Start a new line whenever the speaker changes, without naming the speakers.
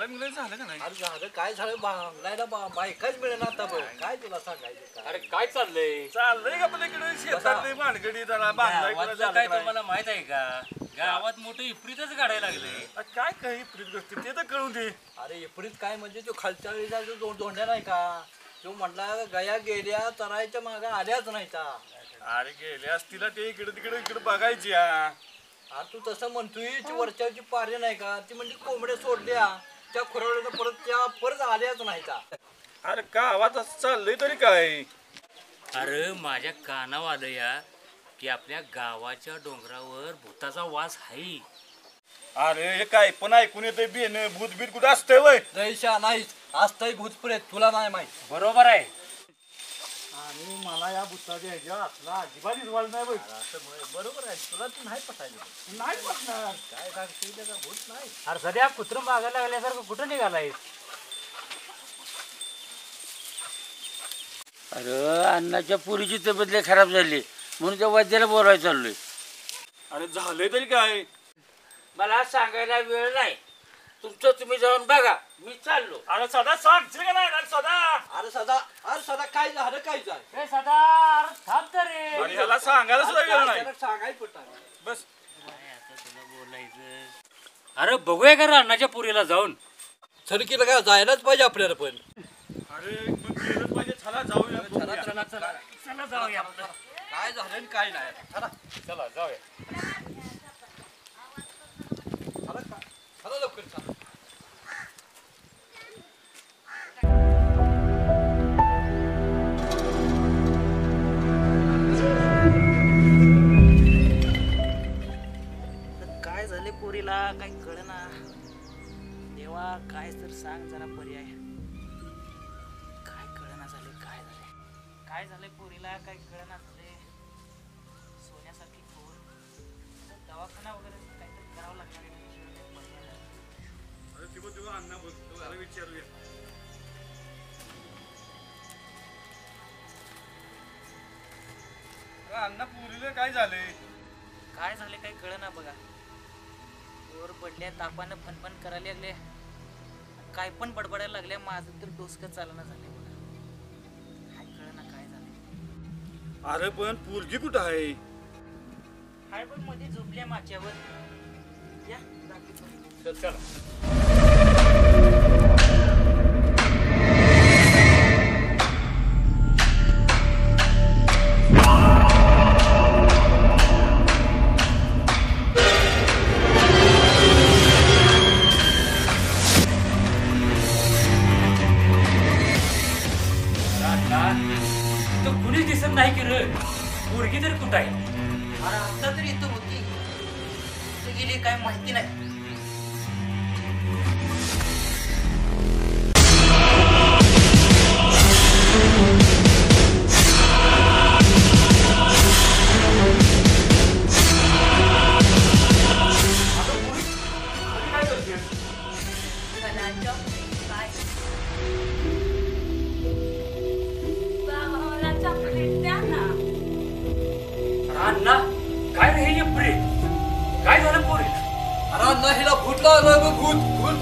बिंगलं झालं का नाही?
अरे झालं काय झालं बांगलायला बायकाच मिळेना आता बघ काय तुला सांगायचं.
अरे काय चाललंय
चाललंय का आपल्या इकडे शेतातली भानगडी जरा बांधलाय
काय तुम्हाला माहित आहे का गावात मोठं इफ्रीतच काढायला लागले.
काय काही प्रीत गोष्टी ते तर कळून दे.
अरे एप्रिल काय म्हणजे तो खालच्या वेळेला जो दोंड्या नाही का तो म्हटला गया गेल्या चरायच्या मागा आल्याच नाही का.
अरे गेले असतील ते इकडे तिकडे बघायची हा.
अरे तू तसं म्हणतोय ती वरच्याची पारे नाही का ती म्हणजे कोंबड्या सोडल्या त्या खुरावल्या परत आल्याच नाही का.
अरे का आवाज असं चाललंय तरी काय.
अरे माझ्या कानावर आलं या की आपल्या गावाच्या डोंगरावर भूताचा वास आहे.
अरे हे काय पण ऐकून येते बेन भूत बीत कुठं असतंय वय.
जयशा नाहीच असतंय भूतप्रेत तुला नाही माहित.
बरोबर आहे.
आणि मला या भूताच्या ह्याच्या असला अजिबात विश्वास नाही बघ.
बरोबर आहे तुला ती नाही पटायला
नाही पटणार.
काय सांगते त्याचा भूत नाही.
अरे सध्या कुत्रं मागायला लागल्यासारखं कुठं निघालाय.
अरे अण्णाच्या पुरीची तब्येत लय खराब झाली म्हणून त्या वैद्याला बोलायला चाललोय.
अरे झालंय तरी काय.
मला सांगायला वेळ नाही तुमचं तुम्ही जाऊन बघा मी चाललो.
अरे सदा सांगशील का नाही सदा.
अरे सदा काय झालं काय झालं.
ए सदा अरे थांब तर रे.
आणि ह्याला सांगायला सुद्धा वेळ नाही.
सांगाय पटा
बस
आता तुला बोलायचं. अरे बघूया का रानाच्या पुरीला जाऊन.
सरकीला काय जायलाच पाहिजे आपल्याला पण.
अरे मग गेलंच पाहिजे. चला जाऊया.
चला जाऊया.
काय झालं आणि काय नाही
चला जाऊया.
चला लवकर चला.
काय झाले पोरीला काय कळना. देवा काय तर सांग जरा पर्याय. काय कळना झाले काय झाले पोरीला काय कळना झाले. सोन्यासारखी पोर दवाखाना वगैरे काहीतरी करावं लागणार आहे.
अरे तेव्हा अण्णा बघ त्याला विचारूया. अण्णा पुरीला काय झालंय.
काय झाले काय कळना बघा. पोर पडल्या तापानं फनफन करायला लागले. काय पण बडबडायला लागल्या. माझं तर डोसकं चालना झाले बघा. काय कळना काय झाले.
अरे पण पोरगी कुठं आहे.
हाय पण मध्ये झोपल्या माच्यावर. या दाखवतो.
चल
तो कुणीच दिसत नाही की रे. पोरगी तरी कुठं आहे.
अरे आता तरी इथं होती गेली काय माहिती नाही.
अण्णा काय रे हे प्रेत काय झालं पोरी.
अरे अण्णा हिला भूत लागलं भूत भूत